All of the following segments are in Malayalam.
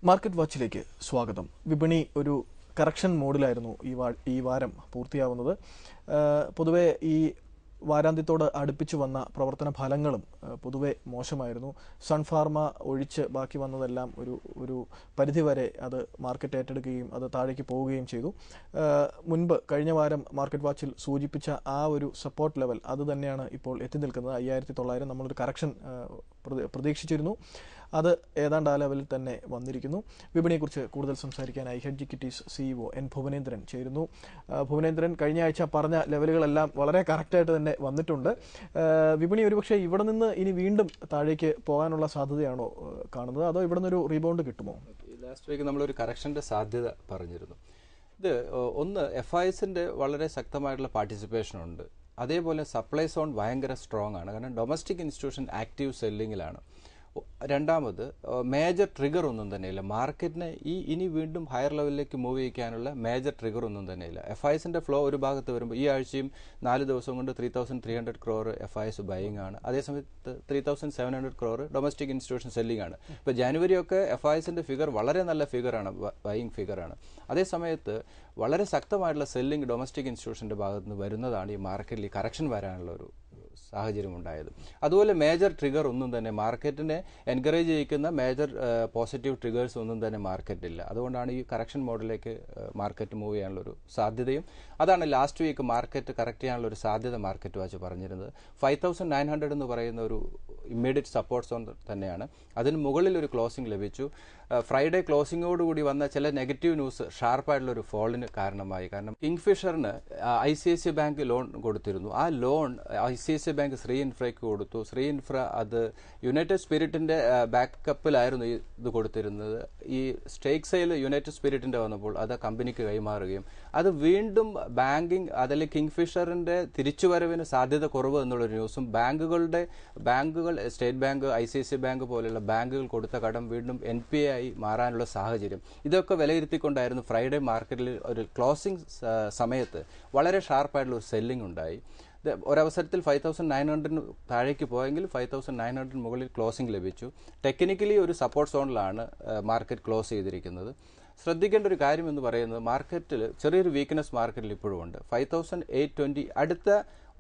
മാർക്കറ്റ് വാച്ചിലേക്ക് സ്വാഗതം. വിപണി ഒരു കറക്ഷൻ മോഡിലായിരുന്നു ഈ വാരം പൂർത്തിയാവുന്നത്. പൊതുവെ ഈ വാരാന്ത്യത്തോട് അടുപ്പിച്ചു വന്ന പ്രവർത്തന ഫലങ്ങളും പൊതുവെ മോശമായിരുന്നു. സൺഫാർമ ഒഴിച്ച് ബാക്കി വന്നതെല്ലാം ഒരു പരിധിവരെ അത് മാർക്കറ്റ് ഏറ്റെടുക്കുകയും അത് താഴേക്ക് പോവുകയും ചെയ്തു. മുൻപ് കഴിഞ്ഞ വാരം മാർക്കറ്റ് വാച്ചിൽ സൂചിപ്പിച്ച ആ ഒരു സപ്പോർട്ട് ലെവൽ അത് തന്നെയാണ് ഇപ്പോൾ എത്തി നിൽക്കുന്നത്. 5900 നമ്മളൊരു കറക്ഷൻ പ്രതീക്ഷിച്ചിരുന്നു. അത് ഏതാണ്ട് ആ ലെവലിൽ തന്നെ വന്നിരിക്കുന്നു. വിപണിയെക്കുറിച്ച് കൂടുതൽ സംസാരിക്കാനായി hedge equities CEO N Bhuvanendran ചേരുന്നു. ഭുവനേന്ദ്രൻ, കഴിഞ്ഞ ആഴ്ച പറഞ്ഞ ലെവലുകളെല്ലാം വളരെ കറക്റ്റായിട്ട് തന്നെ വന്നിട്ടുണ്ട്. വിപണി ഒരുപക്ഷെ ഇവിടെ നിന്ന് ഇനി വീണ്ടും താഴേക്ക് പോകാനുള്ള സാധ്യതയാണോ കാണുന്നത്, അതോ ഇവിടെ നിന്നൊരു റീബൗണ്ട് കിട്ടുമോ? ലാസ്റ്റ് വീക്ക് നമ്മളൊരു കറക്ഷൻ്റെ സാധ്യത പറഞ്ഞിരുന്നു. ഇത് ഒന്ന് FISന്റെ വളരെ ശക്തമായിട്ടുള്ള പാർട്ടിസിപ്പേഷൻ ഉണ്ട്. അതേപോലെ സപ്ലൈ സോൺ ഭയങ്കര സ്ട്രോങ് ആണ്. കാരണം ഡൊമസ്റ്റിക് ഇൻസ്റ്റിറ്റ്യൂഷൻ ആക്റ്റീവ് സെല്ലിങ്ങിലാണ്. രണ്ടാമത് മേജർ ട്രിഗർ ഒന്നും തന്നെയില്ല. മാർക്കറ്റിനെ ഇനി വീണ്ടും ഹയർ ലെവലിലേക്ക് മൂവ് ചെയ്യിക്കാനുള്ള മേജർ ട്രിഗർ ഒന്നും തന്നെയില്ല. FISന്റെ ഫ്ലോ ഒരു ഭാഗത്ത് വരുമ്പോൾ ഈ ആഴ്ചയും 4 ദിവസം കൊണ്ട് 3300 crore FIS ബൈയിങ് ആണ്. അതേസമയത്ത് 3700 crore ഡൊമസ്റ്റിക് ഇൻസ്റ്റിറ്റ്യൂഷൻ സെല്ലിംഗ് ആണ്. ഇപ്പോൾ ജനുവരി ഒക്കെ FISന്റെ ഫിഗർ വളരെ നല്ല ഫിഗറാണ്, ബൈയിങ് ഫിഗറാണ്. അതേസമയത്ത് വളരെ ശക്തമായിട്ടുള്ള സെല്ലിംഗ് ഡൊമസ്റ്റിക് ഇൻസ്റ്റിറ്റ്യൂഷൻ്റെ ഭാഗത്ത് നിന്ന് വരുന്നതാണ് ഈ മാർക്കറ്റിൽ കറക്ഷൻ വരാനുള്ള ഒരു സാഹചര്യം ഉണ്ടായത്. അതുപോലെ മേജർ ട്രിഗർ ഒന്നും തന്നെ മാർക്കറ്റിനെ എൻകറേജ് ചെയ്യിക്കുന്ന മേജർ പോസിറ്റീവ് ട്രിഗേഴ്സ് ഒന്നും തന്നെ മാർക്കറ്റില്ല. അതുകൊണ്ടാണ് ഈ കറക്ഷൻ മോഡിലേക്ക് മാർക്കറ്റ് മൂവ് ചെയ്യാനുള്ളൊരു സാധ്യതയും. അതാണ് ലാസ്റ്റ് വീക്ക് മാർക്കറ്റ് കറക്റ്റ് ചെയ്യാനുള്ള ഒരു സാധ്യത മാർക്കറ്റ് വാച്ച് പറഞ്ഞിരുന്നത്. 5900 എന്ന് പറയുന്ന ഒരു ഇമ്മീഡിയറ്റ് സപ്പോർട്ട് സോൺ തന്നെയാണ്. അതിന് മുകളിൽ ഒരു ക്ലോസിംഗ് ലഭിച്ചു. ഫ്രൈഡേ ക്ലോസിംഗോടുകൂടി വന്ന ചില നെഗറ്റീവ് ന്യൂസ് ഷാർപ്പായിട്ടുള്ള ഒരു ഫോളിന് കാരണമായി. കാരണം കിങ്ഫിഷറിന് ICICI ബാങ്ക് ലോൺ കൊടുത്തിരുന്നു. ആ ലോൺ ICICI ബാങ്ക് ശ്രീ ഇൻഫ്രയ്ക്ക് കൊടുത്തു. ശ്രീ ഇൻഫ്ര അത് യുണൈറ്റഡ് സ്പിരിറ്റിന്റെ ബാക്കപ്പിലായിരുന്നു ഇത് കൊടുത്തിരുന്നത്. ഈ സ്റ്റേക്ക് സെയിൽ യുണൈറ്റഡ് സ്പിരിറ്റിന്റെ വന്നപ്പോൾ അത് കമ്പനിക്ക് കൈമാറുകയും അത് വീണ്ടും ബാങ്കിങ് അതിൽ കിങ്ഫിഷറിന്റെ തിരിച്ചുവരവിന് സാധ്യത കുറവ് എന്നുള്ളൊരു ന്യൂസും ബാങ്കുകൾ സ്റ്റേറ്റ് ബാങ്ക് ICICI ബാങ്ക് പോലെയുള്ള ബാങ്കുകൾ കൊടുത്ത കടം വീണ്ടും NPA ആയി മാറാനുള്ള സാഹചര്യം, ഇതൊക്കെ വിലയിരുത്തിക്കൊണ്ടായിരുന്നു ഫ്രൈഡേ മാർക്കറ്റിൽ ഒരു ക്ലോസിംഗ് സമയത്ത് വളരെ ഷാർപ്പായിട്ടുള്ള ഒരു സെല്ലിംഗ് ഉണ്ടായി. ഒരവസരത്തിൽ 5900 താഴേക്ക് പോയെങ്കിൽ 5900 മുകളിൽ ക്ലോസിംഗ് ലഭിച്ചു. ടെക്നിക്കലി ഒരു സപ്പോർട്ട് സോണിലാണ് മാർക്കറ്റ് ക്ലോസ് ചെയ്തിരിക്കുന്നത്. ശ്രദ്ധിക്കേണ്ട ഒരു കാര്യം എന്ന് പറയുന്നത് മാർക്കറ്റിൽ ചെറിയൊരു വീക്ക്നെസ് മാർക്കറ്റിൽ ഇപ്പോഴും ഉണ്ട്. 5820 അടുത്ത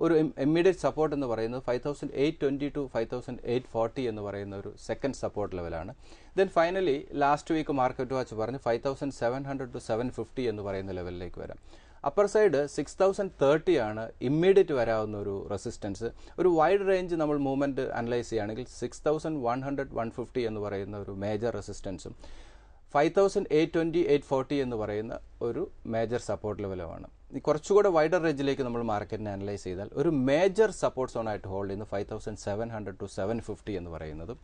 ഒരു ഇമ്മീഡിയറ്റ് സപ്പോർട്ട് എന്ന് പറയുന്നത് 5820 to 5840 എന്ന് പറയുന്ന ഒരു സെക്കൻഡ് സപ്പോർട്ട് ലെവലാണ്. Then finally last week market watch പറഞ്ഞ് 5700 to 750 എന്ന് പറയുന്ന ലെവലിലേക്ക് വരാം. അപ്പർ സൈഡ് 6030 ആണ് ഇമ്മീഡിയറ്റ് വരാവുന്ന ഒരു റെസിസ്റ്റൻസ്. ഒരു വൈഡ് റേഞ്ച് നമ്മൾ മൂവ്മെന്റ് അനലൈസ് ചെയ്യുകയാണെങ്കിൽ 6100 150 എന്ന് പറയുന്ന ഒരു മേജർ റെസിസ്റ്റൻസും 5820 840 എന്ന് പറയുന്ന ഒരു മേജർ സപ്പോർട്ട് ലെവലുമാണ്. ഈ കുറച്ചുകൂടെ വൈഡർ റേഞ്ചിലേക്ക് നമ്മൾ മാർക്കറ്റിനെ അനലൈസ് ചെയ്താൽ ഒരു മേജർ സപ്പോർട്ട് സോണായിട്ട് ഹോൾഡ് ചെയ്യുന്ന 5700 to 750 എന്ന് പറയുന്നത്.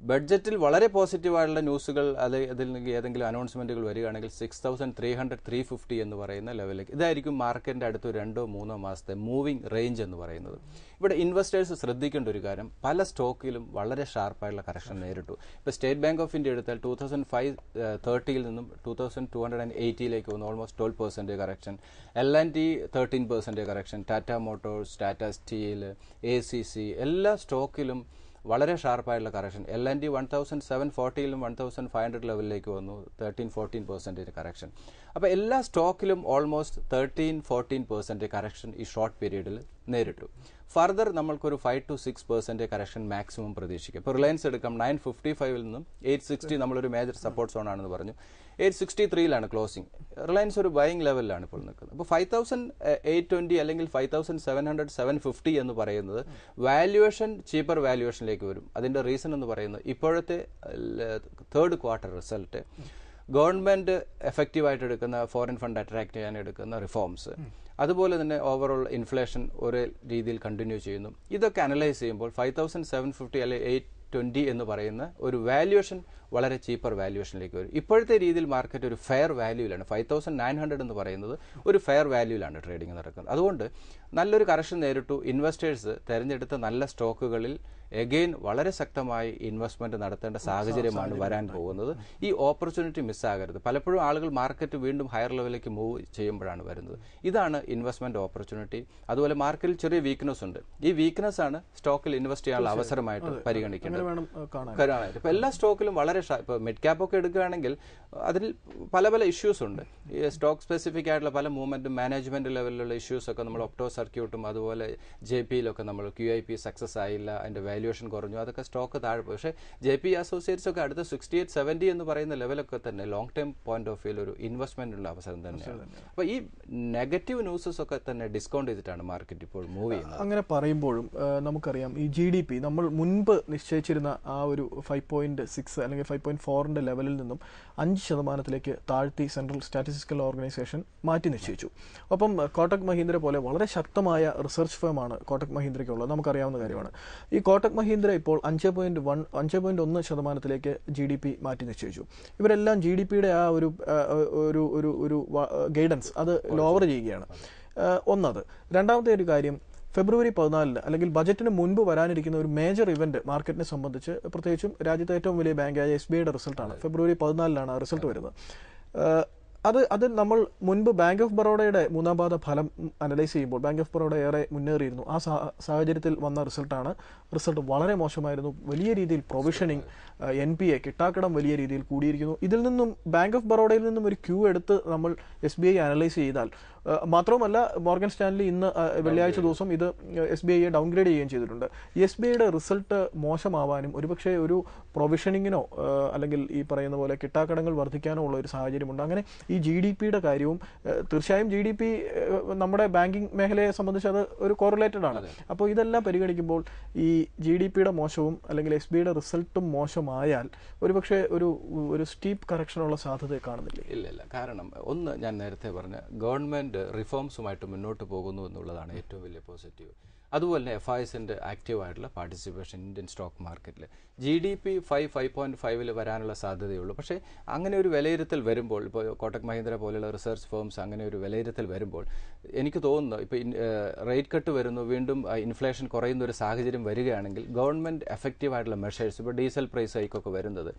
ബഡ്ജറ്റിൽ വളരെ പോസിറ്റീവായിട്ടുള്ള ന്യൂസുകൾ അതിൽ ഏതെങ്കിലും അനൗൺസ്മെന്റുകൾ വരികയാണെങ്കിൽ 6300 350 എന്ന് പറയുന്ന ലെവലിലേക്ക് ഇതായിരിക്കും മാർക്കറ്റിന്റെ അടുത്ത് 2-3 മാസത്തെ മൂവിംഗ് റേഞ്ച് എന്ന് പറയുന്നത്. ഇവിടെ ഇൻവെസ്റ്റേഴ്സ് ശ്രദ്ധിക്കേണ്ട ഒരു കാര്യം, പല സ്റ്റോക്കിലും വളരെ ഷാർപ്പായിട്ടുള്ള കറക്ഷൻ നേരിട്ടു. ഇപ്പോൾ സ്റ്റേറ്റ് ബാങ്ക് ഓഫ് ഇന്ത്യ എടുത്താൽ 2530 നിന്നും 2280 വന്നു, almost 12% correction. L&T 13% correction. Tata Motors, Tata steel, ACC എല്ലാ സ്റ്റോക്കിലും വളരെ ഷാർപ്പായിട്ടുള്ള കറക്ഷൻ. L&T 1740 1500 ലെവലിലേക്ക് വന്നു, 13-14% കറക്ഷൻ. അപ്പോൾ എല്ലാ സ്റ്റോക്കിലും ഓൾമോസ്റ്റ് 13-14% കറക്ഷൻ ഈ ഷോർട്ട് പീരീഡിൽ നേരിട്ടു. ഫർദർ നമ്മൾക്കൊരു 5 to 6% കറക്ഷൻ മാക്സിമം പ്രതീക്ഷിക്കും. ഇപ്പോൾ റിലയൻസ് എടുക്കാം, 955 നിന്നും 860 നമ്മളൊരു മേജർ സപ്പോർട്ട് സോൺ ആണെന്ന് പറഞ്ഞു. 863 ക്ലോസിംഗ്. റിലയൻസ് ഒരു ബൈയിങ് ലെവലിലാണ് ഇപ്പോൾ നിൽക്കുന്നത്. അപ്പോൾ 5820 അല്ലെങ്കിൽ 5700 750 എന്ന് പറയുന്നത് വാല്യുവേഷൻ ചീപ്പർ വാല്യുവേഷനിലേക്ക് വരും. അതിന്റെ റീസൺ എന്ന് പറയുന്നത് ഇപ്പോഴത്തെ തേർഡ് ക്വാർട്ടർ റിസൾട്ട്, ഗവൺമെന്റ് എഫക്റ്റീവായിട്ട് എടുക്കുന്ന ഫോറിൻ ഫണ്ട് അട്രാക്ട് ചെയ്യാൻ എടുക്കുന്ന റിഫോംസ്, അതുപോലെ തന്നെ ഓവറോൾ ഇൻഫ്ലേഷൻ ഒരേ രീതിയിൽ കണ്ടിന്യൂ ചെയ്യുന്നു. ഇതൊക്കെ അനലൈസ് ചെയ്യുമ്പോൾ 5750 അല്ലെങ്കിൽ 820 എന്ന് പറയുന്ന ഒരു വാല്യുവേഷൻ വളരെ ചീപ്പർ വാല്യുവേഷനിലേക്ക് വരും. ഇപ്പോഴത്തെ രീതിയിൽ മാർക്കറ്റ് ഒരു ഫെയർ വാല്യൂവിലാണ്. 5900 എന്ന് പറയുന്നത് ഒരു ഫെയർ വാല്യൂവിലാണ് ട്രേഡിംഗ് നടക്കുന്നത്. അതുകൊണ്ട് നല്ലൊരു കറക്ഷൻ നേരിട്ടു. ഇൻവെസ്റ്റേഴ്സ് തിരഞ്ഞെടുത്ത നല്ല സ്റ്റോക്കുകളിൽ എഗെയിൻ വളരെ ശക്തമായി ഇൻവെസ്റ്റ്മെന്റ് നടത്തേണ്ട സാഹചര്യമാണ് വരാൻ പോകുന്നത്. ഈ ഓപ്പർച്യൂണിറ്റി മിസ്സാകരുത്. പലപ്പോഴും ആളുകൾ മാർക്കറ്റ് വീണ്ടും ഹയർ ലെവലിലേക്ക് മൂവ് ചെയ്യുമ്പോഴാണ് വരുന്നത്. ഇതാണ് ഇൻവെസ്റ്റ്മെന്റ് ഓപ്പർച്യൂണിറ്റി. അതുപോലെ മാർക്കറ്റിൽ ചെറിയ വീക്ക്നെസ് ഉണ്ട്. ഈ വീക്ക്നെസ് ആണ് സ്റ്റോക്കിൽ ഇൻവെസ്റ്റ് ചെയ്യാനുള്ള അവസരമായിട്ട് പരിഗണിക്കേണ്ടത്. ഇപ്പൊ എല്ലാ സ്റ്റോക്കിലും വളരെ വളരെ ഇപ്പോൾ മിഡ് ക്യാപ്പ് ഒക്കെ എടുക്കുകയാണെങ്കിൽ അതിൽ പല പല ഇഷ്യൂസ് ഉണ്ട്. ഈ സ്റ്റോക്ക് സ്പെസിഫിക് ആയിട്ടുള്ള പല മൂവ്മെന്റും മാനേജ്മെന്റ് ലെവലിലുള്ള ഇഷ്യൂസ് ഒക്കെ നമ്മൾ ഒപ്റ്റോ സർക്യൂട്ടും അതുപോലെ JPയിലൊക്കെ നമ്മൾ QIP സക്സസ് ആയില്ല, അതിന്റെ വാല്യുവേഷൻ കുറഞ്ഞു, അതൊക്കെ സ്റ്റോക്ക് താഴെ പോയി. പക്ഷേ JP അസോസിയേറ്റ്സ് ഒക്കെ അടുത്ത 68-70 എന്ന് പറയുന്ന ലെവലൊക്കെ തന്നെ ലോങ് ടൈം പോയിന്റ് ഓഫ് വ്യൂവിൽ ഒരു ഇൻവെസ്റ്റ്മെന്റിനുള്ള അവസരം തന്നെയാണ്. അപ്പോൾ ഈ നെഗറ്റീവ് ന്യൂസസ് ഒക്കെ തന്നെ ഡിസ്കൗണ്ട് ചെയ്തിട്ടാണ് മാർക്കറ്റ് ഇപ്പോൾ മൂവ് ചെയ്യുന്നത്. അങ്ങനെ പറയുമ്പോഴും നമുക്കറിയാം ഈ GDP നമ്മൾ മുൻപ് നിശ്ചയിച്ചിരുന്ന ആ ഒരു 5.6 അല്ലെങ്കിൽ 5.4 ലെവലിൽ നിന്നും 5% താഴ്ത്തി സെൻട്രൽ സ്റ്റാറ്റിസ്റ്റിക്കൽ ഓർഗനൈസേഷൻ മാറ്റി നിശ്ചയിച്ചു. ഒപ്പം കോട്ടക് മഹീന്ദ്ര പോലെ വളരെ ശക്തമായ റിസർച്ച് ഫേമാണ് കോട്ടക് മഹീന്ദ്രയ്ക്കുള്ളത്, നമുക്കറിയാവുന്ന കാര്യമാണ്. ഈ കോട്ടക് മഹീന്ദ്ര ഇപ്പോൾ 5.1% GDP മാറ്റി നിശ്ചയിച്ചു. ഇവരെല്ലാം GDPയുടെ ആ ഒരു ഗൈഡൻസ് അത് ലോവർ ചെയ്യുകയാണ്. ഒന്നത്. രണ്ടാമത്തെ ഒരു കാര്യം, ഫെബ്രുവരി 14 അല്ലെങ്കിൽ ബജറ്റിന് മുൻപ് വരാനിരിക്കുന്ന ഒരു മേജർ ഇവന്റ് മാർക്കറ്റിനെ സംബന്ധിച്ച്, പ്രത്യേകിച്ചും രാജ്യത്തെ ഏറ്റവും വലിയ ബാങ്കായ SBIയുടെ റിസൾട്ടാണ്. ഫെബ്രുവരി 14 ആ റിസൾട്ട് വരുന്നത്. അത് നമ്മൾ മുൻപ് ബാങ്ക് ഓഫ് ബറോഡയുടെ മൂന്നാം പാദ ഫലം അനലൈസ് ചെയ്യുമ്പോൾ ബാങ്ക് ഓഫ് ബറോഡ ഏറെ മുന്നേറിയിരുന്നു. ആ സാഹചര്യത്തിൽ വന്ന റിസൾട്ട് വളരെ മോശമായിരുന്നു. വലിയ രീതിയിൽ പ്രൊവിഷനിങ്, NPA കിട്ടാക്കടം വലിയ രീതിയിൽ കൂടിയിരിക്കുന്നു. ഇതിൽ നിന്നും ബാങ്ക് ഓഫ് ബറോഡയിൽ നിന്നും ഒരു ക്യൂ എടുത്ത് നമ്മൾ SBI അനലൈസ് ചെയ്താൽ, മാത്രവുമല്ല മോർഗൻ സ്റ്റാൻലി ഇന്ന് വെള്ളിയാഴ്ച ദിവസം ഇത് SBIയെ ഡൗൺഗ്രേഡ് ചെയ്യുകയും ചെയ്തിട്ടുണ്ട്. SBIയുടെ റിസൾട്ട് മോശമാവാനും ഒരുപക്ഷെ ഒരു പ്രൊവിഷനിങ്ങിനോ അല്ലെങ്കിൽ ഈ പറയുന്ന പോലെ കിട്ടാക്കടങ്ങൾ വർദ്ധിക്കാനോ ഉള്ള ഒരു സാഹചര്യമുണ്ട്. അങ്ങനെ ഈ GDPയുടെ കാര്യവും തീർച്ചയായും GDP നമ്മുടെ ബാങ്കിങ് മേഖലയെ സംബന്ധിച്ച് അത് ഒരു കോറിലേറ്റഡ് ആണ്. അപ്പോൾ ഇതെല്ലാം പരിഗണിക്കുമ്പോൾ ഈ GDPയുടെ മോശവും അല്ലെങ്കിൽ SBIയുടെ റിസൾട്ടും മോശമായാൽ ഒരുപക്ഷെ ഒരു സ്റ്റീപ്പ് കറക്ഷനുള്ള സാധ്യത കാണുന്നില്ല. ഇല്ല, കാരണം ഒന്ന് ഞാൻ നേരത്തെ പറഞ്ഞ ഗവൺമെന്റ് റിഫോംസുമായിട്ട് മുന്നോട്ട് പോകുന്നു എന്നുള്ളതാണ് ഏറ്റവും വലിയ പോസിറ്റീവ്. അതുപോലെ തന്നെ FISന്റെ ആക്റ്റീവായിട്ടുള്ള പാർട്ടിസിപ്പേഷൻ ഇന്ത്യൻ സ്റ്റോക്ക് മാർക്കറ്റിൽ GDP 5.5 വരാനുള്ള സാധ്യതയുള്ളൂ. പക്ഷേ അങ്ങനെ ഒരു വിലയിരുത്തൽ വരുമ്പോൾ, ഇപ്പോൾ കോട്ടക് മഹീന്ദ്ര പോലെയുള്ള റിസർച്ച് ഫേംസ് അങ്ങനെ ഒരു വിലയിരുത്തൽ വരുമ്പോൾ എനിക്ക് തോന്നുന്നു ഇപ്പോൾ റേറ്റ് കട്ട് വരുന്നു, വീണ്ടും ഇൻഫ്ലേഷൻ കുറയുന്ന ഒരു സാഹചര്യം വരികയാണെങ്കിൽ ഗവൺമെന്റ് എഫക്റ്റീവായിട്ടുള്ള മെഷേഴ്സ്, ഇപ്പോൾ ഡീസൽ പ്രൈസ് ഹൈക്കൊക്കെ വരുന്നത്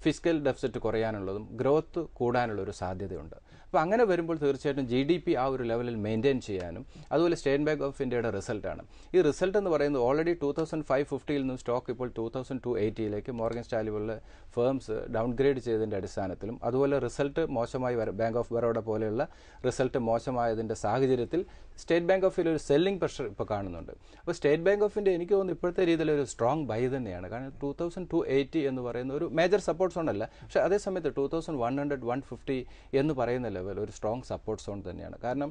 ഫിസ്ക്കൽ ഡെഫിസിറ്റ് കുറയാനുള്ളതും ഗ്രോത്ത് കൂടാനുള്ള ഒരു സാധ്യതയുണ്ട്. അപ്പോൾ അങ്ങനെ വരുമ്പോൾ തീർച്ചയായിട്ടും GDP ആ ഒരു ലെവലിൽ മെയിൻറ്റെയിൻ ചെയ്യാനും, അതുപോലെ സ്റ്റേറ്റ് ബാങ്ക് ഓഫ് ഇന്ത്യയുടെ റിസൾട്ടാണ്. ഈ റിസൾട്ട് എന്ന് പറയുന്നത് ഓൾറെഡി 2550 നിന്നും സ്റ്റോക്ക് ഇപ്പോൾ 2280 മോർഗൻ സ്റ്റാൻലി പോലുള്ള ഫേംസ് ഡൗൺഗ്രേഡ് ചെയ്തതിൻ്റെ അടിസ്ഥാനത്തിലും, അതുപോലെ റിസൾട്ട് മോശമായി ബാങ്ക് ഓഫ് ബറോഡ പോലെയുള്ള റിസൾട്ട് മോശമായതിൻ്റെ സാഹചര്യത്തിൽ സ്റ്റേറ്റ് ബാങ്ക് ഓഫ് ഇന്ത്യ ഒരു സെല്ലിംഗ് പ്രഷർ ഇപ്പോൾ കാണുന്നുണ്ട്. അപ്പോൾ സ്റ്റേറ്റ് ബാങ്ക് ഓഫ് ഇന്ത്യ എനിക്ക് തോന്നുന്നു ഇപ്പോഴത്തെ രീതിയിൽ ഒരു സ്ട്രോങ് ബൈ തന്നെയാണ്. കാരണം 2280 എന്ന് പറയുന്ന ഒരു മേജർ സപ്പോർട്ട് സോൺ അല്ല, പക്ഷേ അതേസമയത്ത് 2100-150 എന്ന് പറയുന്ന ലെവൽ ഒരു സ്ട്രോങ് സപ്പോർട്ട് സോൺ തന്നെയാണ്. കാരണം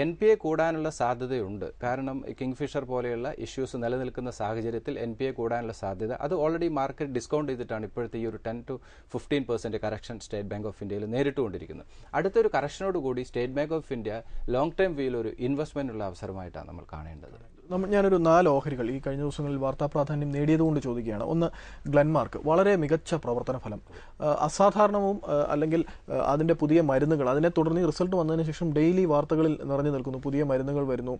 NPA കൂടാനുള്ള സാധ്യതയുണ്ട്. കാരണം കിങ്ഫിഷർ പോലെയുള്ള ഇഷ്യൂസ് നിലനിൽക്കുന്ന സാഹചര്യത്തിൽ NPA കൂടാനുള്ള സാധ്യത അത് ഓൾറെഡി മാർക്കറ്റ് ഡിസ്കൗണ്ട് ചെയ്തിട്ടാണ് ഇപ്പോഴത്തെ ഈ ഒരു 10-15% കറക്ഷൻ സ്റ്റേറ്റ് ബാങ്ക് ഓഫ് ഇന്ത്യയിൽ നേരിട്ടുകൊണ്ടിരിക്കുന്നത്. അടുത്തൊരു കറക്ഷനോട് കൂടി state bank of India long time വ്യൂവിൽ ഒരു ഇൻവെസ്റ്റ്മെന്റുള്ള അവസരമായിട്ടാണ് നമ്മൾ കാണേണ്ടത്. ഞാനൊരു 4 ഓഹരികൾ ഈ കഴിഞ്ഞ ദിവസങ്ങളിൽ വാർത്താ പ്രാധാന്യം നേടിയതുകൊണ്ട് ചോദിക്കുകയാണ്. ഒന്ന്, ഗ്ലെൻമാർക്ക്, വളരെ മികച്ച പ്രവർത്തന ഫലം, അസാധാരണവും അല്ലെങ്കിൽ അതിൻ്റെ പുതിയ മരുന്നുകൾ, അതിനെ തുടർന്ന് റിസൾട്ട് വന്നതിന് ശേഷം ഡെയിലി വാർത്തകളിൽ നിറഞ്ഞു നിൽക്കുന്നു. പുതിയ മരുന്നുകൾ വരുന്നു,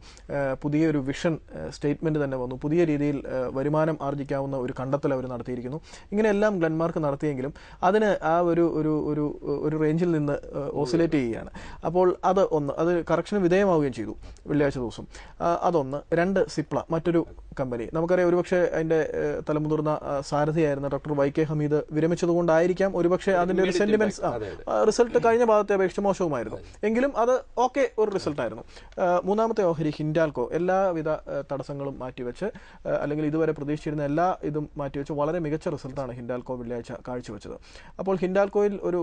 പുതിയൊരു വിഷൻ സ്റ്റേറ്റ്മെന്റ് തന്നെ വന്നു, പുതിയ രീതിയിൽ വരുമാനം ആർജിക്കാവുന്ന ഒരു കണ്ടെത്തൽ അവർ നടത്തിയിരിക്കുന്നു. ഇങ്ങനെയെല്ലാം ഗ്ലെൻമാർക്ക് നടത്തിയെങ്കിലും അതിന് ആ ഒരു റേഞ്ചിൽ നിന്ന് ഓസിലേറ്റ് ചെയ്യുകയാണ്. അപ്പോൾ അത് കറക്ഷന് വിധേയമാവുകയും ചെയ്തു വെള്ളിയാഴ്ച ദിവസം. അതൊന്ന്. 2, സിപ്ല, മറ്റൊരു കമ്പനി. നമുക്കറിയാം ഒരുപക്ഷെ അതിന്റെ തലമുതിർന്ന സാരഥിയായിരുന്ന ഡോക്ടർ YK ഹമീദ് വിരമിച്ചതുകൊണ്ടായിരിക്കാം ഒരുപക്ഷെ അതിന്റെ ഒരു സെന്റിമെന്റ്സ്, റിസൾട്ട് കഴിഞ്ഞ ഭാഗത്തെ അപേക്ഷിച്ച് മോശവുമായിരുന്നു, എങ്കിലും അത് ഓക്കെ ഒരു റിസൾട്ടായിരുന്നു. മൂന്നാമത്തെ ഓഹരി ഹിൻഡാൽകോ, എല്ലാവിധ തടസ്സങ്ങളും മാറ്റിവെച്ച് അല്ലെങ്കിൽ ഇതുവരെ പ്രതീക്ഷിച്ചിരുന്ന എല്ലാ ഇതും മാറ്റിവെച്ച് വളരെ മികച്ച റിസൾട്ടാണ് ഹിൻഡാൽകോ വെള്ളിയാഴ്ച കാഴ്ചവെച്ചത്. അപ്പോൾ ഹിൻഡാൽകോയിൽ ഒരു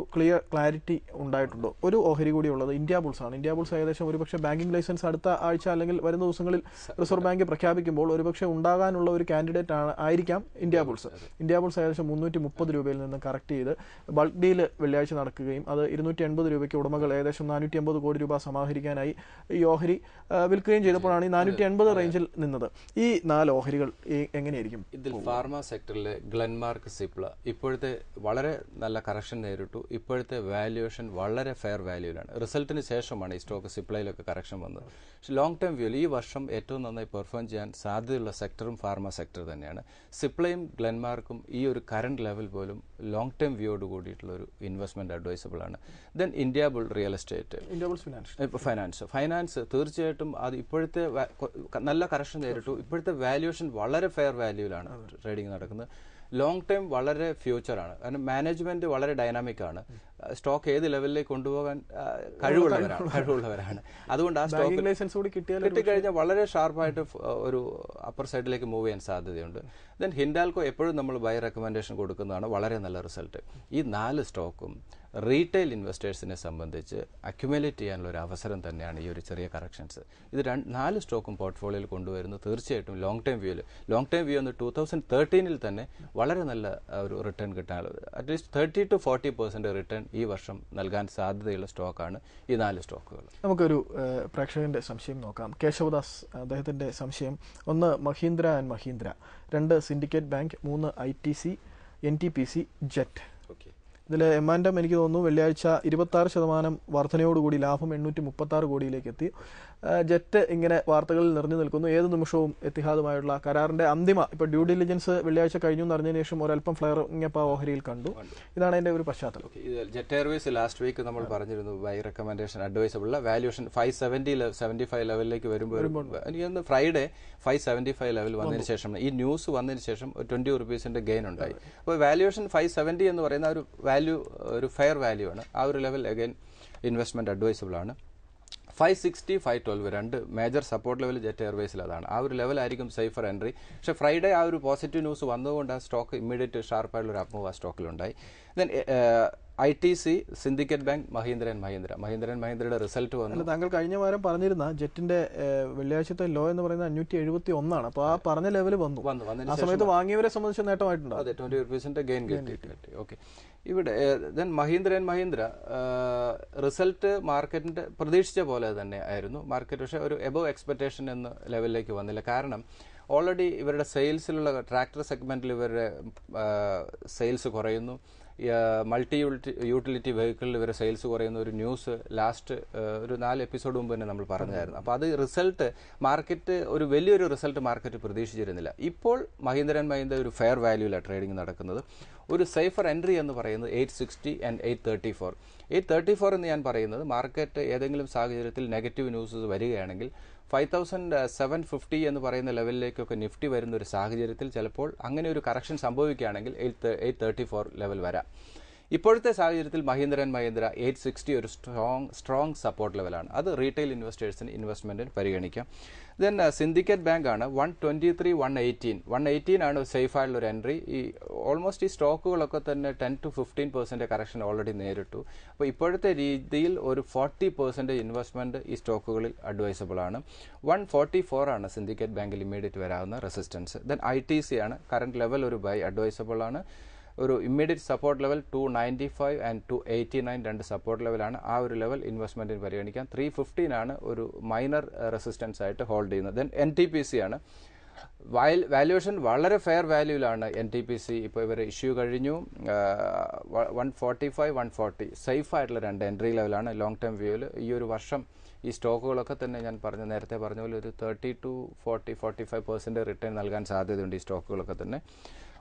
ക്ലാരിറ്റി ഉണ്ടായിട്ടുണ്ടോ? ഒരു ഓഹരി കൂടി ഉള്ളത് ഇന്ത്യ ബുൾസ് ആണ്. ഇന്ത്യ ബുൾസ് ഏകദേശം ഒരുപക്ഷെ ബാങ്കിംഗ് ലൈസൻസ് അടുത്ത ആഴ്ച അല്ലെങ്കിൽ വരുന്ന ദിവസങ്ങളിൽ റിസർവ് ബാങ്ക് പ്രഖ്യാപിക്കുമ്പോൾ ഒരുപക്ഷെ ഉണ്ടാകാനുള്ള ഒരു കാൻഡിഡേറ്റ് ആയിരിക്കാം ഇന്ത്യ ബുൾസ്. ഇന്ത്യ ബുൾസ് ഏകദേശം 330 രൂപയിൽ നിന്ന് കറക്റ്റ് ചെയ്ത് ബൾക്ക് ഡീല് വെള്ളിയാഴ്ച നടക്കുകയും അത് 280 രൂപയ്ക്ക് ഉടമകൾ ഏകദേശം 450 കോടി രൂപ സമാഹരിക്കാനായി ഈ ഓഹരി വിൽക്കുകയും ചെയ്തപ്പോഴാണ് ഈ 480 റേഞ്ചിൽ നിന്നത്. ഈ 4 ഓഹരികൾ എങ്ങനെയായിരിക്കും? ഇതിൽ ഫാർമ സെക്ടറിലെ ഗ്ലെൻമാർക്ക്, സിപ്ല ഇപ്പോഴത്തെ വളരെ നല്ല കറക്ഷൻ നേരിട്ടു. ഇപ്പോഴത്തെ വാല്യുവേഷൻ വളരെ ഫെയർ വാല്യൂലാണ്. റിസൾട്ടിന് ശേഷമാണ് ഈ സ്റ്റോക്ക് സിപ്ലയിലൊക്കെ കറക്ഷൻ വന്നത്. പക്ഷേ ലോങ് ടൈം വ്യൂവിൽ ഈ വർഷം ഏറ്റവും നന്നായി പെർഫോം ചെയ്യാൻ സാധ്യതയുള്ള സെക്ടറും ഫാർമ സെക്ടർ തന്നെയാണ്. സിപ്ലയും ഗ്ലെൻമാർക്കും ഈ ഒരു കറണ്ട് ലെവൽ പോലും ലോങ് ടൈം വ്യൂയോട് കൂടിയിട്ടുള്ള ഒരു ഇൻവെസ്റ്റ്മെന്റ് അഡ്വൈസബിൾ ആണ്. Then India bull real estate, finance തീർച്ചയായിട്ടും അത് ഇപ്പോഴത്തെ നല്ല കറക്ഷൻ നേരിട്ടു. ഇപ്പോഴത്തെ വാല്യുവേഷൻ വളരെ ഫെയർ വാല്യൂവിലാണ് ട്രേഡിംഗ് നടക്കുന്നത്. ലോങ് ടൈം വളരെ ഫ്യൂച്ചറാണ്. കാരണം മാനേജ്മെന്റ് വളരെ ഡൈനാമിക് ആണ്. സ്റ്റോക്ക് ഏത് ലെവലിലേക്ക് കൊണ്ടുപോകാൻ കഴിവുള്ളവരാണ്. അതുകൊണ്ട് ആ സ്റ്റോക്ക് ലൈസൻസ് കൂടി കിട്ടിക്കഴിഞ്ഞാൽ വളരെ ഷാർപ്പായിട്ട് ഒരു അപ്പർ സൈഡിലേക്ക് മൂവ് ചെയ്യാൻ സാധ്യതയുണ്ട്. ദെൻ ഹിൻഡാൽകോ എപ്പോഴും നമ്മൾ ബൈ റെക്കമെൻഡേഷൻ കൊടുക്കുന്നതാണ്, വളരെ നല്ല റിസൾട്ട്. ഈ 4 സ്റ്റോക്കും റീറ്റെയിൽ ഇൻവെസ്റ്റേഴ്സിനെ സംബന്ധിച്ച് അക്യുമുലേറ്റ് ചെയ്യാനുള്ള ഒരു അവസരം തന്നെയാണ് ഈ ഒരു ചെറിയ കറക്ഷൻസ്. ഇത് 4 സ്റ്റോക്കും പോർട്ട്ഫോളിയോയിൽ കൊണ്ടുവരുന്നത് തീർച്ചയായിട്ടും ലോങ് ടൈം വ്യൂ എന്ന് 2013 തന്നെ വളരെ നല്ല ഒരു റിട്ടേൺ കിട്ടാനുള്ളത്. അറ്റ്ലീസ്റ്റ് 30 to 40% റിട്ടേൺ ഈ വർഷം നൽകാൻ സാധ്യതയുള്ള സ്റ്റോക്കാണ് ഈ 4 സ്റ്റോക്കുകൾ. നമുക്കൊരു പ്രേക്ഷകന്റെ സംശയം നോക്കാം. കേശവദാസ്, അദ്ദേഹത്തിന്റെ സംശയം: 1 Mahindra and Mahindra, 2 syndicate bank, 3 ITC, NTPC, jet. ഇതിൽ എം&എം എനിക്ക് തോന്നുന്നു വെള്ളിയാഴ്ച 26% വർധനയോടുകൂടി ലാഭം 836 കോടിയിലേക്ക് എത്തി. ജെറ്റ് ഇങ്ങനെ വാർത്തകളിൽ നിറഞ്ഞു നിൽക്കുന്നു. ഏത് നിമിഷവും എത്തിഹാദുമായുള്ള കരാറിന്റെ ഇപ്പോൾ ഡ്യൂ ഡിലിജൻസ് വെള്ളിയാഴ്ച കഴിഞ്ഞു എന്നറിഞ്ഞതിന് ശേഷം ഒരല്പം ഫ്ലയറിംഗ് ഇപ്പോൾ ഓഹരിയിൽ കണ്ടു. ഇതാണ് അതിന്റെ ഒരു പശ്ചാത്തലം. ജെറ്റ് എയർവേസ് ലാസ്റ്റ് വീക്ക് നമ്മൾ പറഞ്ഞിരുന്നു ബൈ റെക്കമെൻഡേഷൻ അഡ്വൈസബിൾ വാല്യൂഷൻ 575 ലെവലിലേക്ക് വരുമ്പോൾ എനിക്ക് ഫ്രൈഡേ 575 ലെവൽ വന്നതിന് ശേഷം ഈ ന്യൂസ് വന്നതിന് ശേഷം 20 rupees ഗെയിൻ ഉണ്ടായി. അപ്പോൾ വാല്യൂഷൻ 570 എന്ന് പറയുന്ന ഒരു വാല്യൂ, ഒരു ഫെയർ വാല്യൂ ആണ്. ആ ഒരു ലെവൽ അഗൈൻ ഇൻവെസ്റ്റ്മെന്റ് അഡ്വൈസബിൾ ആണ്. 560, 512 2 മേജർ സപ്പോർട്ട് ലെവൽ ജെറ്റ് എയർവേസിൽ അതാണ്. ആ ഒരു ലെവലായിരിക്കും സേഫർ എൻട്രി. പക്ഷേ ഫ്രൈഡേ ആ ഒരു പോസിറ്റീവ് ന്യൂസ് വന്നതുകൊണ്ട് ആ സ്റ്റോക്ക് ഇമ്മീഡിയറ്റ് ഷാർപ്പായിട്ടുള്ള ഒരു അപ്മൂവ് ആ സ്റ്റോക്കിലുണ്ടായി. Then ITC, syndicate bank, Mahindra and മഹീന്ദ്രയുടെ റിസൾട്ട് വന്നു. താങ്കൾ കഴിഞ്ഞ വാരം പറഞ്ഞിരുന്ന ജെറ്റിന്റെ വെള്ളിയാഴ്ചത്തെ ലോ എന്ന് പറയുന്നത് 571 അപ്പോൾ ആ പറഞ്ഞ ലെവൽ വന്നു. ആ സമയത്ത് വാങ്ങിയവരെ സംബന്ധിച്ച് നേട്ടമായിട്ടുണ്ട്. അതെ, 20 rupees ഗെയിൻ കിട്ടി. ഓക്കെ, ഇവിടെ ദെൻ മഹീന്ദ്ര റിസൾട്ട് മാർക്കറ്റിന്റെ പ്രതീക്ഷിച്ച പോലെ തന്നെ ആയിരുന്നു. മാർക്കറ്റ് പക്ഷേ ഒരു എബവ് എക്സ്പെക്ടേഷൻ എന്ന ലെവലിലേക്ക് വന്നില്ല. കാരണം ഓൾറെഡി ഇവരുടെ സെയിൽസിലുള്ള ട്രാക്ടർ സെഗ്മെന്റിൽ ഇവരുടെ സെയിൽസ് കുറയുന്നു. മൾട്ടി യൂട്ടിലിറ്റി വെഹിക്കിളിൽ ഇവരെ സെയിൽസ് കുറയുന്ന ഒരു ന്യൂസ് ലാസ്റ്റ് ഒരു 4 എപ്പിസോഡ് മുമ്പ് തന്നെ നമ്മൾ പറഞ്ഞായിരുന്നു. അപ്പോൾ അത് റിസൾട്ട് മാർക്കറ്റ് ഒരു വലിയൊരു റിസൾട്ട് മാർക്കറ്റ് പ്രതീക്ഷിച്ചിരുന്നില്ല. ഇപ്പോൾ മഹീന്ദ്ര ഒരു ഫെയർ വാല്യൂലാണ് ട്രേഡിംഗ് നടക്കുന്നത്. ഒരു സേഫർ എൻട്രി എന്ന് പറയുന്നത് 860 and 834. 834 എന്ന് ഞാൻ പറയുന്നത് മാർക്കറ്റ് ഏതെങ്കിലും സാഹചര്യത്തിൽ നെഗറ്റീവ് ന്യൂസ് വരികയാണെങ്കിൽ 5750 എന്ന് പറയുന്ന ലെവലിലേക്കൊക്കെ നിഫ്റ്റി വരുന്ന ഒരു സാഹചര്യത്തിൽ ചിലപ്പോൾ അങ്ങനെ ഒരു കറക്ഷൻ സംഭവിക്കുകയാണെങ്കിൽ 834 ലെവൽ വരാം. ഇപ്പോഴത്തെ സാഹചര്യത്തിൽ മഹീന്ദ്ര 860 ഒരു സ്ട്രോങ് സപ്പോർട്ട് ലെവലാണ്. അത് റീറ്റെയിൽ ഇൻവെസ്റ്റേഴ്സിന് ഇൻവെസ്റ്റ്മെന്റിന് പരിഗണിക്കാം. ദെൻ സിൻഡിക്കേറ്റ് ബാങ്ക് ആണ് 123, 118 ആണ് സേഫ് ആയിട്ടുള്ള ഒരു എൻട്രി. ഈ ഓൾമോസ്റ്റ് ഈ സ്റ്റോക്കുകളൊക്കെ തന്നെ 10 to 15% കറക്ഷൻ ഓൾറെഡി നേരിട്ടു. അപ്പോൾ ഇപ്പോഴത്തെ രീതിയിൽ ഒരു 40% ഇൻവെസ്റ്റ്മെന്റ് ഈ സ്റ്റോക്കുകളിൽ അഡ്വൈസബിൾ ആണ്. 144 ആണ് സിൻഡിക്കേറ്റ് ബാങ്കിൽ ഇമ്മീഡിയറ്റ് വരാവുന്ന റെസിസ്റ്റൻസ്. ദെൻ ITC ആണ് കറന്റ് ലെവൽ ഒരു ബൈ അഡ്വൈസബിൾ ആണ്. ഒരു immediate support level 295 and 289 2 support ലെവലാണ്. ആ ഒരു ലെവൽ ഇൻവെസ്റ്റ്മെന്റിന് പരിഗണിക്കാം. 315 ആണ് ഒരു മൈനർ റെസിസ്റ്റൻസ് ആയിട്ട് ഹോൾഡ് ചെയ്യുന്നത്. ദെൻ NTPC ആണ്. വാല്യുവേഷൻ വളരെ ഫെയർ വാല്യൂലാണ് NTPC. ഇപ്പോൾ ഇവർ ഇഷ്യൂ കഴിഞ്ഞു. 145, 140 സേഫ് ആയിട്ടുള്ള 2 എൻട്രി ലെവലാണ് ലോങ് ടൈം വ്യൂവിൽ. ഈ ഒരു വർഷം ഈ സ്റ്റോക്കുകളൊക്കെ തന്നെ ഞാൻ നേരത്തെ പറഞ്ഞ പോലെ ഒരു 30 to 45% റിട്ടേൺ നൽകാൻ സാധ്യതയുണ്ട് ഈ സ്റ്റോക്കുകളൊക്കെ തന്നെ.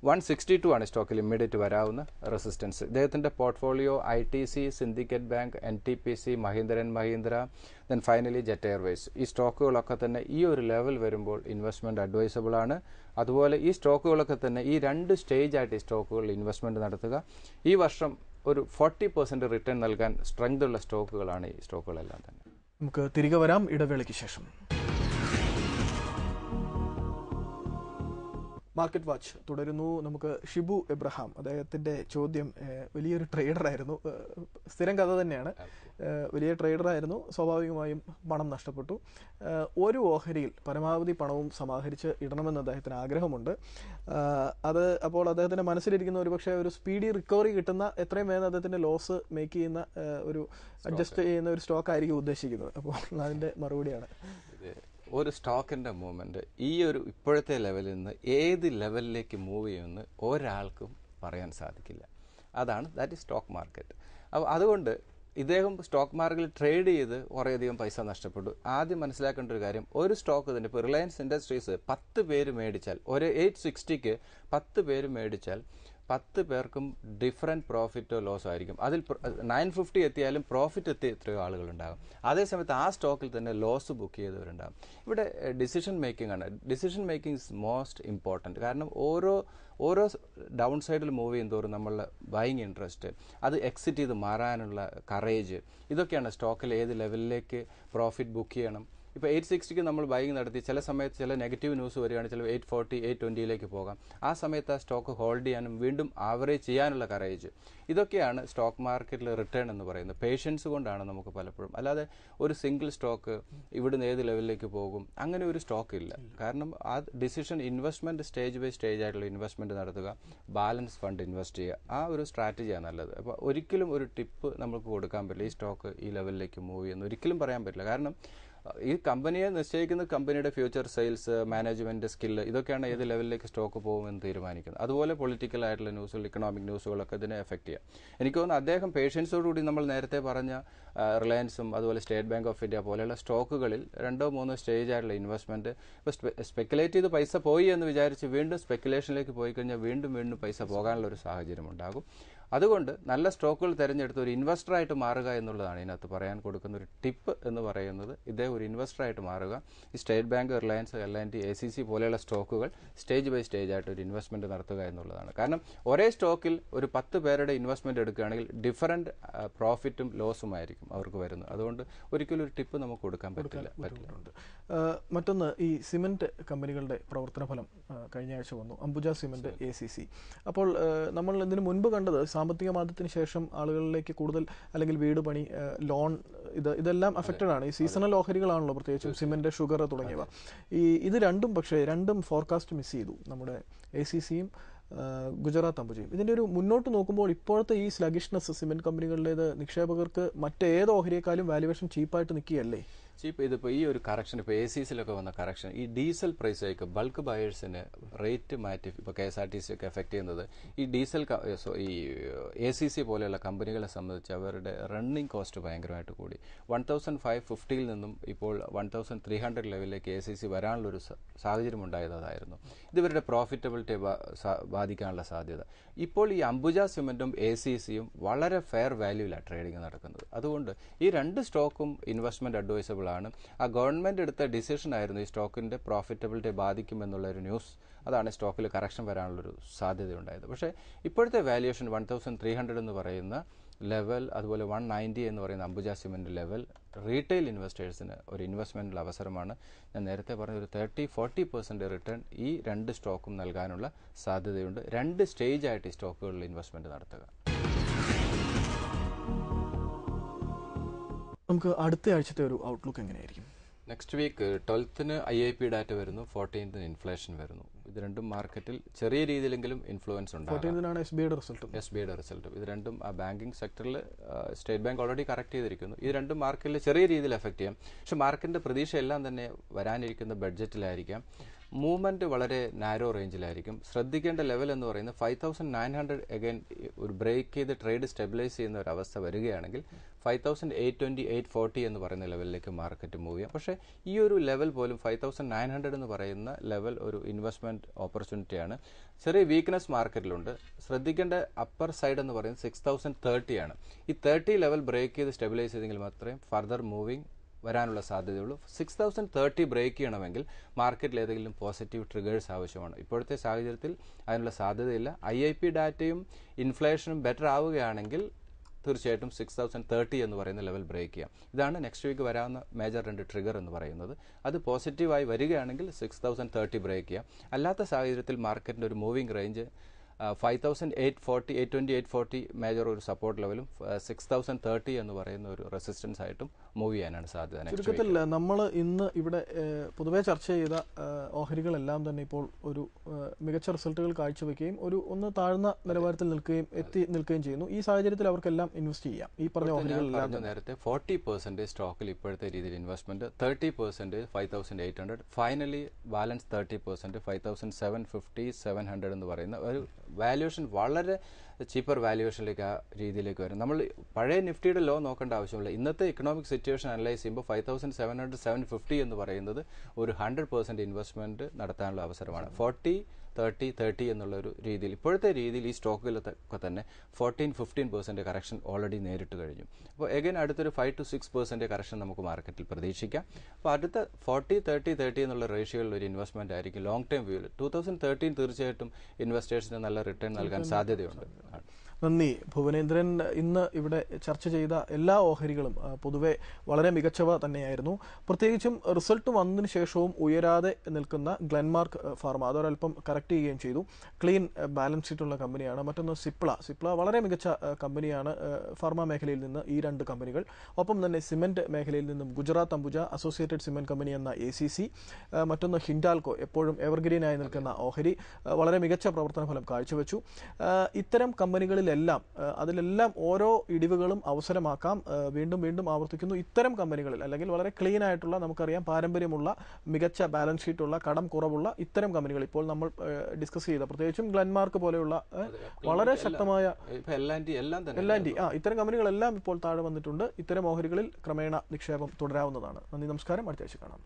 162 ആണ് സ്റ്റോക്കിൽ ഇമ്മീഡിയറ്റ് വരാവുന്ന റെസിസ്റ്റൻസ്. ഇദ്ദേഹത്തിന്റെ portfolio ITC, syndicate bank, NTPC, Mahindra, then finally jet Airways. ഈ സ്റ്റോക്കുകളൊക്കെ തന്നെ ഈ ഒരു ലെവൽ വരുമ്പോൾ ഇൻവെസ്റ്റ്മെന്റ് അഡ്വൈസബിൾ ആണ്. അതുപോലെ ഈ സ്റ്റോക്കുകളൊക്കെ തന്നെ ഈ 2 സ്റ്റേജ് ആയിട്ട് ഈ സ്റ്റോക്കുകളിൽ ഇൻവെസ്റ്റ്മെന്റ് നടത്തുക. ഈ വർഷം ഒരു 40% റിട്ടേൺ നൽകാൻ സ്ട്രെങ്ത് ഉള്ള സ്റ്റോക്കുകളാണ് ഈ സ്റ്റോക്കുകളെല്ലാം തന്നെ. നമുക്ക് തിരികെ വരാം ഇടവേളയ്ക്ക് ശേഷം. മാർക്കറ്റ് വാച്ച് തുടരുന്നു. നമുക്ക് ഷിബു എബ്രഹാം, അദ്ദേഹത്തിൻ്റെ ചോദ്യം: വലിയൊരു ട്രേഡറായിരുന്നു, സ്ഥിരം കഥ തന്നെയാണ്. വലിയ ട്രേഡറായിരുന്നു, സ്വാഭാവികമായും പണം നഷ്ടപ്പെട്ടു. ഒരു ഓഹരിയിൽ പരമാവധി പണവും സമാഹരിച്ച് ഇടണമെന്ന് അദ്ദേഹത്തിന് ആഗ്രഹമുണ്ട്. അപ്പോൾ അദ്ദേഹത്തിൻ്റെ മനസ്സിലിരിക്കുന്ന ഒരുപക്ഷെ ഒരു സ്പീഡി റിക്കവറി കിട്ടുന്ന, എത്രയും വേഗം അദ്ദേഹത്തിൻ്റെ ലോസ് മേക്ക് ചെയ്യുന്ന ഒരു അഡ്ജസ്റ്റ് ചെയ്യുന്ന ഒരു സ്റ്റോക്ക് ആയിരിക്കും ഉദ്ദേശിക്കുന്നത്. അപ്പോൾ അതിൻ്റെ മറുപടിയാണ്. ഒരു സ്റ്റോക്കിൻ്റെ മൂവ്മെൻറ്റ് ഈ ഒരു ഇപ്പോഴത്തെ ലെവലിൽ നിന്ന് ഏത് ലെവലിലേക്ക് മൂവ് ചെയ്യുമെന്ന് ഒരാൾക്കും പറയാൻ സാധിക്കില്ല. That is stock market. അപ്പോൾ അതുകൊണ്ട് ഇദ്ദേഹം സ്റ്റോക്ക് മാർക്കറ്റിൽ ട്രേഡ് ചെയ്ത് കുറേയധികം പൈസ നഷ്ടപ്പെട്ടു. ആദ്യം മനസ്സിലാക്കേണ്ട ഒരു കാര്യം, ഒരു സ്റ്റോക്ക് തന്നെ ഇപ്പോൾ റിലയൻസ് ഇൻഡസ്ട്രീസ് 10 പേര് മേടിച്ചാൽ, ഒരു 860ക്ക് 10 പേര് മേടിച്ചാൽ 10 പേർക്കും ഡിഫറെൻറ്റ് പ്രോഫിറ്റോ ലോസോ ആയിരിക്കും. അതിൽ 950 എത്തിയാലും പ്രോഫിറ്റ് എത്തിയ എത്രയോ ആളുകളുണ്ടാകും. അതേസമയത്ത് ആ സ്റ്റോക്കിൽ തന്നെ ലോസ് ബുക്ക് ചെയ്തവരുണ്ടാകും. ഇവിടെ ഡിസിഷൻ മേക്കിംഗ് ആണ്. Decision making is most important. കാരണം ഓരോ ഡൗൺ സൈഡിൽ മൂവ് ചെയ്യുന്നതോറും നമ്മളുടെ ബൈയിങ് ഇൻട്രസ്റ്റ്, അത് എക്സിറ്റ് ചെയ്ത് മാറാനുള്ള കറേജ്, ഇതൊക്കെയാണ് സ്റ്റോക്കിൽ ഏത് ലെവലിലേക്ക് പ്രോഫിറ്റ് ബുക്ക് ചെയ്യണം. ഇപ്പോൾ 860 നമ്മൾ ബൈയിങ് നടത്തി, ചില സമയത്ത് ചില നെഗറ്റീവ് ന്യൂസ് വരികയാണെങ്കിൽ ചില 840 820 പോകാം. ആ സമയത്ത് ആ സ്റ്റോക്ക് ഹോൾഡ് ചെയ്യാനും വീണ്ടും ആവറേജ് ചെയ്യാനുള്ള കറേജ്, ഇതൊക്കെയാണ് സ്റ്റോക്ക് മാർക്കറ്റിൽ റിട്ടേൺ എന്ന് പറയുന്നത്. പേഷ്യൻസ് കൊണ്ടാണ് നമുക്ക് പലപ്പോഴും. അല്ലാതെ ഒരു സിംഗിൾ സ്റ്റോക്ക് ഇവിടുന്ന് ഏത് ലെവലിലേക്ക് പോകും അങ്ങനെ ഒരു സ്റ്റോക്ക് ഇല്ല. കാരണം ആ decision investment stage by stage ആയിട്ടുള്ള ഇൻവെസ്റ്റ്മെൻറ്റ് നടത്തുക, ബാലൻസ് ഫണ്ട് ഇൻവെസ്റ്റ് ചെയ്യുക, ആ ഒരു സ്ട്രാറ്റജിയാണ് നല്ലത്. അപ്പോൾ ഒരിക്കലും ഒരു ടിപ്പ് നമുക്ക് കൊടുക്കാൻ പറ്റില്ല ഈ സ്റ്റോക്ക് ഈ ലെവലിലേക്ക് മൂവ് ചെയ്യുന്നു ഒരിക്കലും പറയാൻ പറ്റില്ല. കാരണം ഈ കമ്പനിയെ നിശ്ചയിക്കുന്ന കമ്പനിയുടെ ഫ്യൂച്ചർ സെയിൽസ്, മാനേജ്മെന്റ് സ്കില്ല്, ഇതൊക്കെയാണ് ഏത് ലെവലിലേക്ക് സ്റ്റോക്ക് പോകുമെന്ന് തീരുമാനിക്കുന്നത്. അതുപോലെ പൊളിറ്റിക്കൽ ആയിട്ടുള്ള ന്യൂസുകൾ, ഇക്കണോമിക് ന്യൂസുകളൊക്കെ ഇതിനെ എഫക്ട് ചെയ്യാം. എനിക്ക് തോന്നുന്നു അദ്ദേഹം പേഷ്യൻസോടുകൂടി നമ്മൾ നേരത്തെ പറഞ്ഞ റിലയൻസും അതുപോലെ സ്റ്റേറ്റ് ബാങ്ക് ഓഫ് ഇന്ത്യ പോലെയുള്ള സ്റ്റോക്കുകളിൽ 2-3 സ്റ്റേജ് ആയിട്ടുള്ള ഇൻവെസ്റ്റ്മെന്റ്, ഇപ്പോൾ സ്പെക്കുലേറ്റ് ചെയ്ത് പൈസ പോയി എന്ന് വിചാരിച്ച് വീണ്ടും സ്പെക്കുലേഷനിലേക്ക് പോയി കഴിഞ്ഞാൽ വീണ്ടും പൈസ പോകാനുള്ള ഒരു സാഹചര്യം ഉണ്ടാകും. അതുകൊണ്ട് നല്ല സ്റ്റോക്കുകൾ തിരഞ്ഞെടുത്ത് ഒരു ഇൻവെസ്റ്ററായിട്ട് മാറുക എന്നുള്ളതാണ് ഇതിനകത്ത് പറയാൻ കൊടുക്കുന്ന ഒരു ടിപ്പ് എന്ന് പറയുന്നത്. ഇദ്ദേഹം ഒരു ഇൻവെസ്റ്ററായിട്ട് മാറുക. ഈ state bank, Reliance, L&T, ACC പോലെയുള്ള സ്റ്റോക്കുകൾ സ്റ്റേജ് ബൈ സ്റ്റേജ് ആയിട്ട് ഒരു ഇൻവെസ്റ്റ്മെന്റ് നടത്തുക എന്നുള്ളതാണ്. കാരണം ഒരേ സ്റ്റോക്കിൽ ഒരു 10 പേരുടെ ഇൻവെസ്റ്റ്മെന്റ് എടുക്കുകയാണെങ്കിൽ ഡിഫറൻറ്റ് പ്രോഫിറ്റും ലോസും ആയിരിക്കും അവർക്ക് വരുന്നത്. അതുകൊണ്ട് ഒരിക്കലും ഒരു ടിപ്പ് നമുക്ക് കൊടുക്കാൻ പറ്റില്ല. മറ്റൊന്ന്, ഈ സിമെന്റ് കമ്പനികളുടെ പ്രവർത്തന ഫലം കഴിഞ്ഞ ആഴ്ച വന്നു, അംബുജ സിമെന്റ്, ACC. അപ്പോൾ നമ്മൾ ഇതിനു മുൻപ് കണ്ടത് സാമ്പത്തിക മാന്ദ്യത്തിന് ശേഷം ആളുകളിലേക്ക് കൂടുതൽ, അല്ലെങ്കിൽ വീട് പണി, ലോൺ, ഇതെല്ലാം അഫക്റ്റഡ് ആണ്. ഈ സീസണൽ ഓഹരികളാണല്ലോ, പ്രത്യേകിച്ചും സിമെന്റ്, ഷുഗർ തുടങ്ങിയവ. ഇത് രണ്ടും ഫോർകാസ്റ്റ് മിസ് ചെയ്തു, നമ്മുടെ ACCയും ഗുജറാത്ത് അംബുജയും. ഇതിന്റെ ഒരു മുന്നോട്ട് നോക്കുമ്പോൾ ഇപ്പോഴത്തെ ഈ സ്ലഗിഷ്നെസ് സിമെന്റ് കമ്പനികളുടേത് നിക്ഷേപകർക്ക് മറ്റേത് ഓഹരിയേക്കാളും വാല്യുവേഷൻ ചീപ്പായിട്ട് നിൽക്കുകയല്ലേ? ചീപ്പ് ഇതിപ്പോൾ ഈ ഒരു കറക്ഷൻ, ഇപ്പോൾ ACCയിലൊക്കെ വന്ന കറക്ഷൻ, ഈ ഡീസൽ പ്രൈസിലേക്ക് ബൾക്ക് ബയേഴ്സിന് റേറ്റ് മാറ്റി ഇപ്പോൾ KSRTC ഒക്കെ എഫക്ട് ചെയ്യുന്നത് ഈ ഡീസൽ, ഈ ACC പോലെയുള്ള കമ്പനികളെ സംബന്ധിച്ച് അവരുടെ റണ്ണിങ് കോസ്റ്റ് ഭയങ്കരമായിട്ട് കൂടി. 1550 നിന്നും ഇപ്പോൾ 1300 ലെവലിലേക്ക് ACC വരാനുള്ളൊരു സാഹചര്യം ഉണ്ടായത് അതായിരുന്നു. ഇത് ഇവരുടെ പ്രോഫിറ്റബിലിറ്റി ബാധിക്കാനുള്ള സാധ്യത. ഇപ്പോൾ ഈ അംബുജ സിമെന്റും ACCയും വളരെ ഫെയർ വാല്യൂവിലാണ് ട്രേഡിംഗ് നടക്കുന്നത്. അതുകൊണ്ട് ഈ രണ്ട് സ്റ്റോക്കും ഇൻവെസ്റ്റ്മെന്റ് അഡ്വൈസബിൾ ആണ്. ആ ഗവൺമെന്റ് എടുത്ത ഡിസിഷൻ ആയിരുന്നു ഈ സ്റ്റോക്കിന്റെ പ്രോഫിറ്റബിലിറ്റി ബാധിക്കുമെന്നുള്ള ഒരു ന്യൂസ്. അതാണ് സ്റ്റോക്കിൽ കറക്ഷൻ വരാനുള്ളൊരു സാധ്യതയുണ്ടായത്. പക്ഷേ ഇപ്പോഴത്തെ വാല്യുവേഷൻ 1300 എന്ന് പറയുന്ന ലെവൽ, അതുപോലെ 190 എന്ന് പറയുന്ന അംബുജ സിമെന്റ് ലെവൽ റീറ്റെയിൽ ഇൻവെസ്റ്റേഴ്സിന് ഒരു ഇൻവെസ്റ്റ്മെന്റിൽ അവസരമാണ്. ഞാൻ നേരത്തെ പറഞ്ഞ ഒരു 30-40% റിട്ടേൺ ഈ രണ്ട് സ്റ്റോക്കും നൽകാനുള്ള സാധ്യതയുണ്ട്. 2 സ്റ്റേജ് ആയിട്ട് ഈ സ്റ്റോക്കുകളിൽ ഇൻവെസ്റ്റ്മെന്റ് നടത്തുക. നമുക്ക് അടുത്ത ആഴ്ചത്തെ ഒരു ഔട്ട്ലുക്ക് എങ്ങനെയായിരിക്കും? Next week 12th IIP data വരുന്നു, 14th ഇൻഫ്ലേഷൻ വരുന്നു. ഇത് രണ്ടും മാർക്കറ്റിൽ ചെറിയ രീതിയിലെങ്കിലും ഇൻഫ്ലുവൻസ് ഉണ്ടാകും. 14th SBIയുടെ റിസൾട്ടും ഇത് രണ്ടും ആ ബാങ്കിങ് സെക്ടറിൽ സ്റ്റേറ്റ് ബാങ്ക് ഓൾറെഡി കറക്റ്റ് ചെയ്തിരിക്കുന്നു. ഇത് രണ്ടും മാർക്കറ്റിൽ ചെറിയ രീതിയിൽ എഫക്ട് ചെയ്യാം. പക്ഷെ മാർക്കറ്റിന്റെ പ്രതീക്ഷ എല്ലാം തന്നെ വരാനിരിക്കുന്ന ബഡ്ജറ്റിലായിരിക്കാം. മൂവ്മെന്റ് വളരെ നാരോ റേഞ്ചിലായിരിക്കും. ശ്രദ്ധിക്കേണ്ട ലെവൽ എന്ന് പറയുന്നത് 5900 അഗൈൻ ഒരു ബ്രേക്ക് ചെയ്ത് ട്രേഡ് സ്റ്റെബിലൈസ് ചെയ്യുന്ന ഒരു അവസ്ഥ വരികയാണെങ്കിൽ 5820 840 എന്ന് പറയുന്ന ലെവലിലേക്ക് മാർക്കറ്റ് മൂവ് ചെയ്യാം. പക്ഷേ ഈ ഒരു ലെവൽ പോലും 5900 എന്ന് പറയുന്ന ലെവൽ ഒരു ഇൻവെസ്റ്റ്മെന്റ് ഓപ്പർച്യൂണിറ്റിയാണ്. ചെറിയ വീക്ക്നെസ് മാർക്കറ്റിലുണ്ട്. ശ്രദ്ധിക്കേണ്ട അപ്പർ സൈഡ് എന്ന് പറയുന്നത് 6030 ആണ്. ഈ 30 ലെവൽ ബ്രേക്ക് ചെയ്ത് സ്റ്റെബിലൈസ് ചെയ്തെങ്കിൽ മാത്രമേ ഫർദർ മൂവിംഗ് വരാനുള്ള സാധ്യതയുള്ളൂ. 6030 ബ്രേക്ക് ചെയ്യണമെങ്കിൽ മാർക്കറ്റിൽ ഏതെങ്കിലും പോസിറ്റീവ് ട്രിഗേഴ്സ് ആവശ്യമാണ്. ഇപ്പോഴത്തെ സാഹചര്യത്തിൽ അതിനുള്ള സാധ്യതയില്ല. IIP ഡാറ്റയും ഇൻഫ്ലേഷനും ബെറ്റർ ആവുകയാണെങ്കിൽ തീർച്ചയായിട്ടും 6030 എന്ന് പറയുന്ന ലെവൽ ബ്രേക്ക് ചെയ്യാം. ഇതാണ് നെക്സ്റ്റ് വീക്ക് വരാവുന്ന മേജർ 2 ട്രിഗർ എന്ന് പറയുന്നത്. അത് പോസിറ്റീവായി വരികയാണെങ്കിൽ 6030 ബ്രേക്ക് ചെയ്യാം. അല്ലാത്ത സാഹചര്യത്തിൽ മാർക്കറ്റിൻ്റെ ഒരു മൂവിംഗ് റേഞ്ച് 5840 820 840 മേജർ ഒരു സപ്പോർട്ട് ലെവലും 6030 എന്ന് പറയുന്ന ഒരു റെസിസ്റ്റൻസ് ആയിട്ടും മൂവ് ചെയ്യാനാണ് സാധ്യത. ചുരുക്കത്തിൽ നമ്മൾ ഇന്ന് ഇവിടെ പൊതുവെ ചർച്ച ചെയ്ത ഓഹരികളെല്ലാം തന്നെ ഇപ്പോൾ ഒരു മികച്ച റിസൾട്ടുകൾ കാഴ്ചവെക്കുകയും ഒന്ന് താഴ്ന്ന നിലവാരത്തിൽ നിൽക്കുകയും ചെയ്യുന്നു. ഈ സാഹചര്യത്തിൽ അവർക്കെല്ലാം ഇൻവെസ്റ്റ് ചെയ്യാം. ഈ പറഞ്ഞ ഓഹരികളെല്ലാം നേരത്തെ 40% സ്റ്റോക്കിൽ ഇപ്പോഴത്തെ രീതിയിൽ ഇൻവെസ്റ്റ്മെന്റ്, 30% 5800, ഫൈനലി ബാലൻസ് 30% 5750 700 എന്ന് പറയുന്ന ഒരു വാല്യുവേഷൻ വളരെ ചീപ്പർ വാല്യുവേഷനിലേക്ക് ആ രീതിയിലേക്ക് വരും. നമ്മൾ പഴയ നിഫ്റ്റിയുടെ ലോ നോക്കേണ്ട ആവശ്യമില്ല. ഇന്നത്തെ ഇക്കണോമിക് സിറ്റുവേഷൻ അനലൈസ് ചെയ്യുമ്പോൾ 5700 750 എന്ന് പറയുന്നത് ഒരു 100% ഇൻവെസ്റ്റ്മെന്റ് നടത്താനുള്ള അവസരമാണ്. 40 30 എന്നുള്ള ഒരു രീതിയിൽ ഇപ്പോഴത്തെ രീതിയിൽ ഈ സ്റ്റോക്കുകളൊക്കെ തന്നെ 14-15% കറക്ഷൻ ഓൾറെഡി നേരിട്ട് കഴിഞ്ഞു. അപ്പോൾ എഗൈൻ അടുത്തൊരു 5-6% കറക്ഷൻ നമുക്ക് മാർക്കറ്റിൽ പ്രതീക്ഷിക്കാം. അപ്പോൾ അടുത്ത 40-30 എന്നുള്ള റേഷ്യോയിൽ ഒരു ഇൻവെസ്റ്റ്മെന്റ് ആയിരിക്കും ലോങ് ടൈം വ്യൂവിൽ. 2013 തീർച്ചയായിട്ടും ഇൻവെസ്റ്റേഴ്സിന് നല്ല റിട്ടേൺ നൽകാൻ സാധ്യതയുണ്ട്. നന്ദി ഭുവനേന്ദ്രൻ. ഇന്ന് ഇവിടെ ചർച്ച ചെയ്ത എല്ലാ ഓഹരികളും പൊതുവെ വളരെ മികച്ചവ തന്നെയായിരുന്നു. പ്രത്യേകിച്ചും റിസൾട്ട് വന്നതിന് ശേഷവും ഉയരാതെ നിൽക്കുന്ന ഗ്ലെൻമാർക്ക് ഫാർമ അതൊരൽപ്പം കറക്റ്റ് ചെയ്യുകയും ചെയ്തു. ക്ലീൻ ബാലൻസ് ഷീറ്റുള്ള കമ്പനിയാണ്. മറ്റൊന്ന് സിപ്ല വളരെ മികച്ച കമ്പനിയാണ് ഫാർമ മേഖലയിൽ നിന്ന് ഈ രണ്ട് കമ്പനികൾ. ഒപ്പം തന്നെ സിമെന്റ് മേഖലയിൽ നിന്നും Gujarat Ambuja, associated cement company എന്ന ACC, മറ്റൊന്ന് ഹിൻഡാൽകോ എപ്പോഴും എവർഗ്രീനായി നിൽക്കുന്ന ഓഹരി വളരെ മികച്ച പ്രവർത്തന ഫലം കാഴ്ചവെച്ചു. ഇത്തരം കമ്പനികളിൽ അതിലെല്ലാം ഓരോ ഇടിവുകളും അവസരമാക്കാം. വീണ്ടും ആവർത്തിക്കുന്നു, ഇത്തരം കമ്പനികളിൽ അല്ലെങ്കിൽ വളരെ ക്ലീൻ ആയിട്ടുള്ള നമുക്കറിയാം പാരമ്പര്യമുള്ള മികച്ച ബാലൻസ് ഷീറ്റുള്ള കടം കുറവുള്ള ഇത്തരം കമ്പനികൾ ഇപ്പോൾ നമ്മൾ ഡിസ്കസ് ചെയ്ത പ്രത്യേകിച്ചും ഗ്ലെൻമാർക്ക് പോലെയുള്ള വളരെ ശക്തമായ L&T ഇത്തരം കമ്പനികളെല്ലാം ഇപ്പോൾ താഴെ വന്നിട്ടുണ്ട്. ഇത്തരം ഓഹരികളിൽ ക്രമേണ നിക്ഷേപം തുടരാവുന്നതാണ്. നന്ദി, നമസ്കാരം. അടുത്ത ആഴ്ച കാണാം.